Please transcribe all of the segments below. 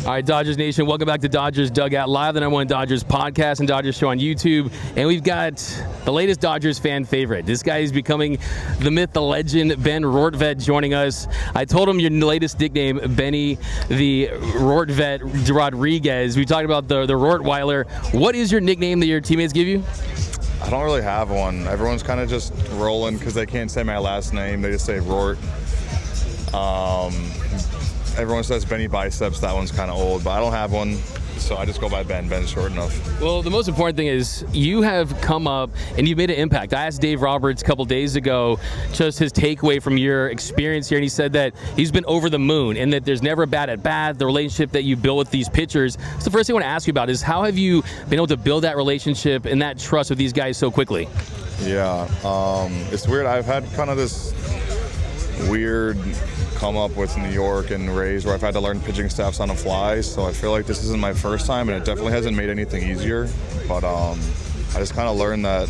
All right, Dodgers Nation, welcome back to Dodgers Dugout Live, the #1 Dodgers podcast and Dodgers show on YouTube. And we've got the latest Dodgers fan favorite. This guy is becoming the myth, the legend, Ben Rortvedt joining us. I told him your latest nickname, Benny the Rortvedt Rodriguez. We talked about the Rottweiler. What is your nickname that your teammates give you? I don't really have one. Everyone's kind of just rolling because they can't say my last name. They just say Rort. Everyone says Benny Biceps. That one's kind of old, but I don't have one, so I just go by Ben. Ben's short enough. Well, the most important thing is you have come up and you've made an impact. I asked Dave Roberts a couple days ago just his takeaway from your experience here, and he said that he's been over the moon and that there's never a bad at bat. The relationship that you build with these pitchers. So the first thing I want to ask you about is how have you been able to build that relationship and that trust with these guys so quickly? Yeah, it's weird. I've had kind of this weird come up with New York and Rays where I've had to learn pitching staffs on the fly, so I feel like this isn't my first time, and it definitely hasn't made anything easier, but I just kind of learned that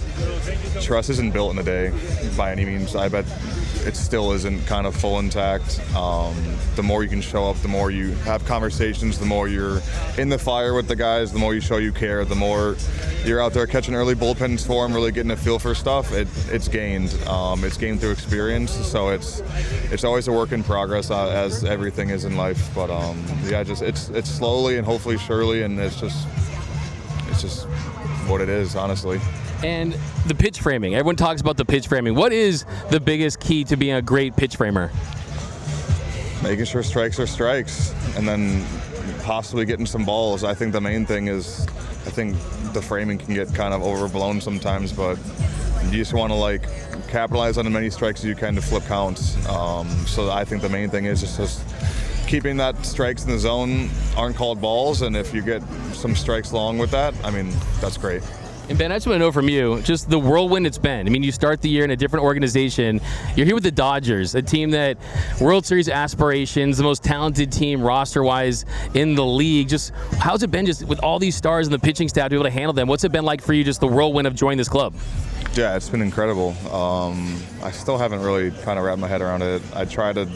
trust isn't built in a day by any means. I bet it still isn't kind of full intact. The more you can show up, the more you have conversations, the more you're in the fire with the guys, the more you show you care, the more you're out there catching early bullpens for them, really getting a feel for stuff. It's gained. It's gained through experience, so it's always a work in progress, as everything is in life. But yeah, it's slowly and hopefully surely, and it's just what it is, honestly. And the pitch framing. Everyone talks about the pitch framing. What is the biggest key to being a great pitch framer? Making sure strikes are strikes, and then possibly getting some balls. I think the main thing is, I think the framing can get kind of overblown sometimes, but you just want to capitalize on as many strikes as you can to flip counts. So I think the main thing is just keeping that strikes in the zone aren't called balls, and if you get some strikes along with that, I mean, that's great. And Ben, I just want to know from you, just the whirlwind it's been. I mean, you start the year in a different organization. You're here with the Dodgers, a team that World Series aspirations, the most talented team roster-wise in the league. Just how's it been just with all these stars in the pitching staff to be able to handle them? What's it been like for you, just the whirlwind of joining this club? Yeah, it's been incredible. I still haven't really kind of wrapped my head around it. I try to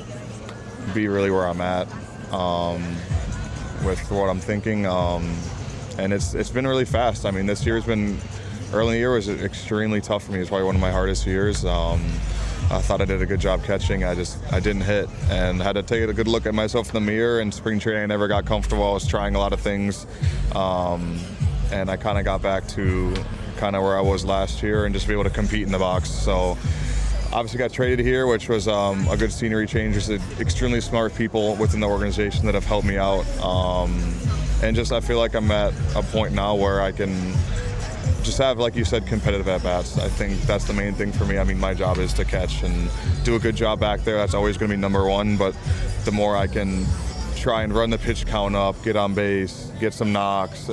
be really where I'm at with what I'm thinking. And it's been really fast. I mean, this year's been, early in the year was extremely tough for me. It's probably one of my hardest years. I thought I did a good job catching. I didn't hit, and had to take a good look at myself in the mirror. In spring training, I never got comfortable. I was trying a lot of things, and I kind of got back to kind of where I was last year and just be able to compete in the box. So obviously got traded here, which was a good scenery change. There's extremely smart people within the organization that have helped me out. And I feel like I'm at a point now where I can just have, like you said, competitive at-bats. I think that's the main thing for me. I mean, my job is to catch and do a good job back there. That's always going to be number one, but the more I can try and run the pitch count up, get on base, get some knocks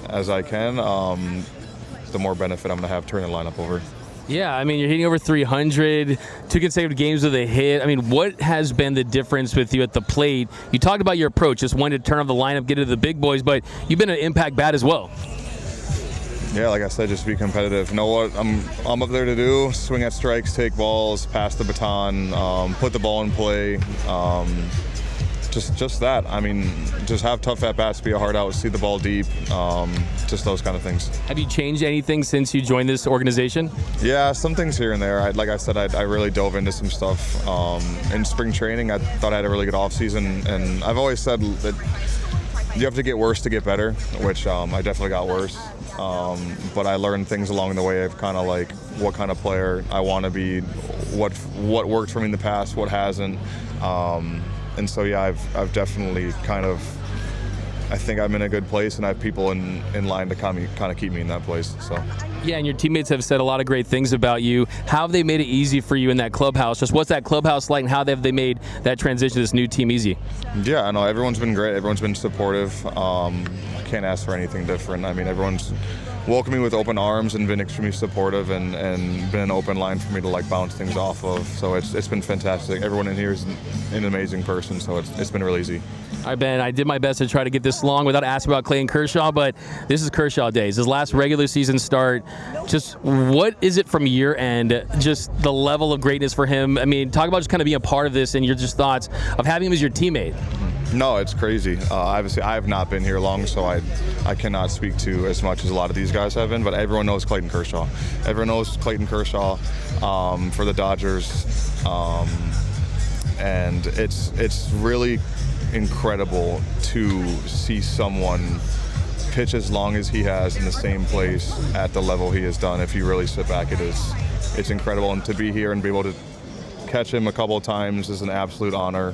as I can, the more benefit I'm going to have turning the lineup over. Yeah, I mean, you're hitting over 300, 2 consecutive games with a hit. I mean, what has been the difference with you at the plate? You talked about your approach, just wanting to turn off the lineup, get into the big boys, but you've been an impact bat as well. Yeah, like I said, just be competitive. Know what I'm up there to do: swing at strikes, take balls, pass the baton, put the ball in play. Just that. I mean, just have tough at-bats, be a hard out, see the ball deep, just those kind of things. Have you changed anything since you joined this organization? Yeah, some things here and there. Like I said, I really dove into some stuff. In spring training, I thought I had a really good off-season, and I've always said that you have to get worse to get better, which I definitely got worse. But I learned things along the way of kind of like what kind of player I want to be, what worked for me in the past, what hasn't. And so, yeah, I've definitely I think I'm in a good place, and I have people in line to kind of keep me in that place. So. Yeah, and your teammates have said a lot of great things about you. How have they made it easy for you in that clubhouse? Just what's that clubhouse like, and how have they made that transition to this new team easy? Yeah, I know everyone's been great. Everyone's been supportive. I can't ask for anything different. I mean, everyone's welcomed me with open arms and been extremely supportive, and been an open line for me to bounce things off of. So it's been fantastic. Everyone in here is an amazing person, so it's been real easy. All right, Ben, I did my best to try to get this long without asking about Clayton Kershaw, but this is Kershaw days. His last regular season start, just what is it from your end, just the level of greatness for him? I mean, talk about just kind of being a part of this and your just thoughts of having him as your teammate. No, it's crazy. Obviously, I have not been here long, so I cannot speak to as much as a lot of these guys have been, but everyone knows Clayton Kershaw. Everyone knows Clayton Kershaw for the Dodgers, and it's really incredible to see someone pitch as long as he has in the same place at the level he has done. If you really sit back, it's incredible, and to be here and be able to catch him a couple of times is an absolute honor.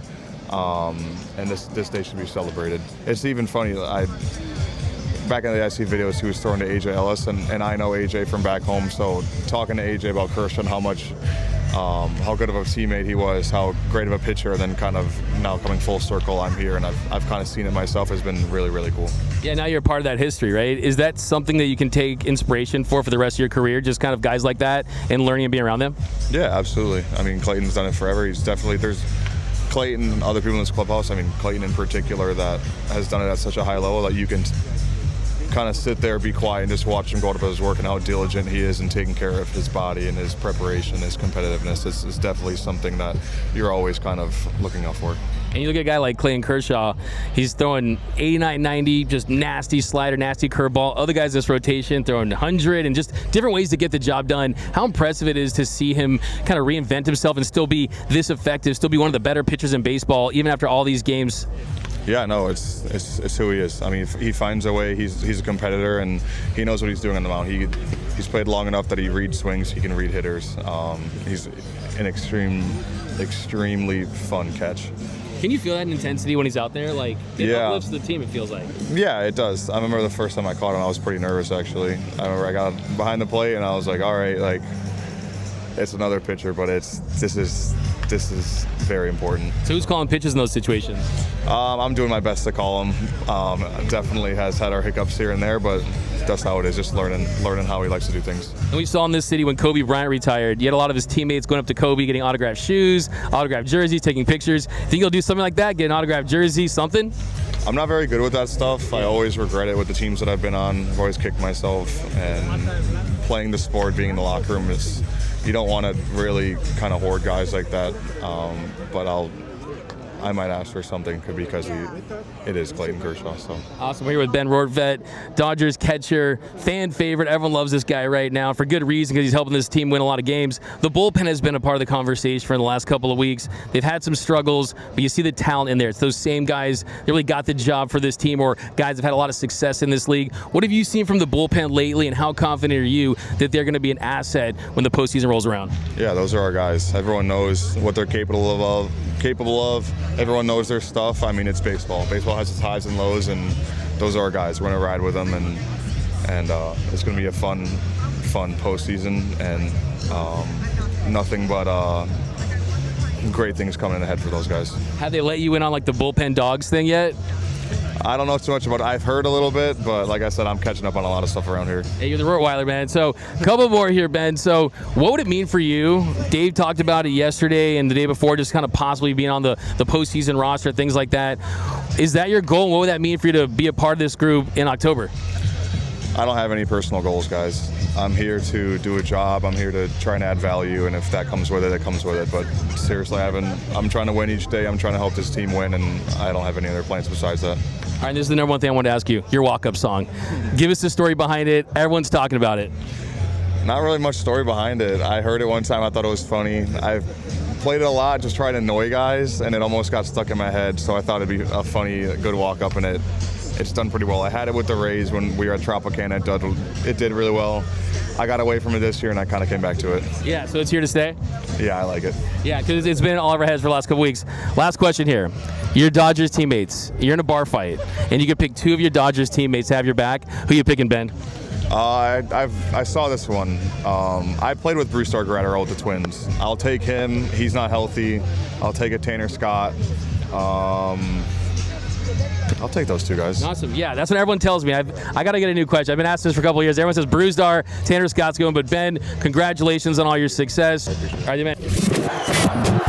And this day should be celebrated. It's even funny, back in the day I see videos he was throwing to AJ Ellis, and I know AJ from back home, so talking to AJ about Kershaw and how good of a teammate he was, how great of a pitcher, and then kind of now coming full circle, I'm here and I've kind of seen it myself, has been really, really cool. Yeah, now you're a part of that history, right? Is that something that you can take inspiration for the rest of your career, just kind of guys like that and learning and being around them? Yeah, absolutely. I mean, Clayton's done it forever. He's definitely, there's Clayton and other people in this clubhouse, I mean, Clayton in particular, that has done it at such a high level that you can kind of sit there, be quiet, and just watch him go about his work and how diligent he is in taking care of his body and his preparation, his competitiveness. It's definitely something that you're always kind of looking out for. And you look at a guy like Clayton Kershaw, he's throwing 89, 90, just nasty slider, nasty curveball. Other guys in this rotation throwing 100 and just different ways to get the job done. How impressive it is to see him kind of reinvent himself and still be this effective, still be one of the better pitchers in baseball, even after all these games. Yeah, no, it's who he is. I mean, he finds a way. He's a competitor, and he knows what he's doing on the mound. He's played long enough that he reads swings. He can read hitters. He's an extremely fun catch. Can you feel that intensity when he's out there? Like, it uplifts the team, it feels like. Yeah, it does. I remember the first time I caught him, I was pretty nervous, actually. I remember I got behind the plate, and I was like, all right, like, it's another pitcher, but this is very important. So who's calling pitches in those situations? I'm doing my best to call him. Definitely has had our hiccups here and there, but that's how it is, just learning how he likes to do things. And we saw in this city when Kobe Bryant retired, you had a lot of his teammates going up to Kobe, getting autographed shoes, autographed jerseys, taking pictures. Think you'll do something like that, get an autographed jersey, something? I'm not very good with that stuff. I always regret it with the teams that I've been on. I've always kicked myself, and playing the sport, being in the locker room, you don't want to really kind of hoard guys like that, but I might ask for something because it is Clayton Kershaw. So awesome. We're here with Ben Rortvedt, Dodgers catcher, fan favorite. Everyone loves this guy right now for good reason because he's helping this team win a lot of games. The bullpen has been a part of the conversation for the last couple of weeks. They've had some struggles, but you see the talent in there. It's those same guys that really got the job for this team, or guys have had a lot of success in this league. What have you seen from the bullpen lately, and how confident are you that they're going to be an asset when the postseason rolls around? Yeah, those are our guys. Everyone knows what they're capable of. Everyone knows their stuff. I mean, it's baseball. Baseball has its highs and lows, and those are our guys. We're gonna ride with them, and it's gonna be a fun postseason, and nothing but great things coming ahead for those guys. Have they let you in on like the bullpen dogs thing yet? I don't know too much about it. I've heard a little bit, but like I said, I'm catching up on a lot of stuff around here. Hey, you're the Rottweiler, man. So a couple more here, Ben. So what would it mean for you? Dave talked about it yesterday and the day before, just kind of possibly being on the postseason roster, things like that. Is that your goal? What would that mean for you to be a part of this group in October? I don't have any personal goals, guys. I'm here to do a job. I'm here to try and add value, and if that comes with it, it comes with it. But seriously, I'm trying to win each day. I'm trying to help this team win, and I don't have any other plans besides that. All right, this is the number one thing I wanted to ask you, your walk-up song. Give us the story behind it. Everyone's talking about it. Not really much story behind it. I heard it one time. I thought it was funny. I've played it a lot, just trying to annoy guys, and it almost got stuck in my head, so I thought it'd be a funny, good walk-up, and it's done pretty well. I had it with the Rays when we were at Tropicana. It did really well. I got away from it this year, and I kind of came back to it. Yeah, so it's here to stay? Yeah, I like it. Yeah, because it's been all over our heads for the last couple weeks. Last question here. Your Dodgers teammates, you're in a bar fight, and you can pick two of your Dodgers teammates to have your back. Who you picking, Ben? I saw this one. I played with Bruce Dargaretta with the Twins. I'll take him. He's not healthy. I'll take a Tanner Scott. I'll take those two guys. Awesome. Yeah, that's what everyone tells me. I got to get a new question. I've been asked this for a couple of years. Everyone says Bruce-Dar, Tanner Scott's going, but Ben, congratulations on all your success. All right, man.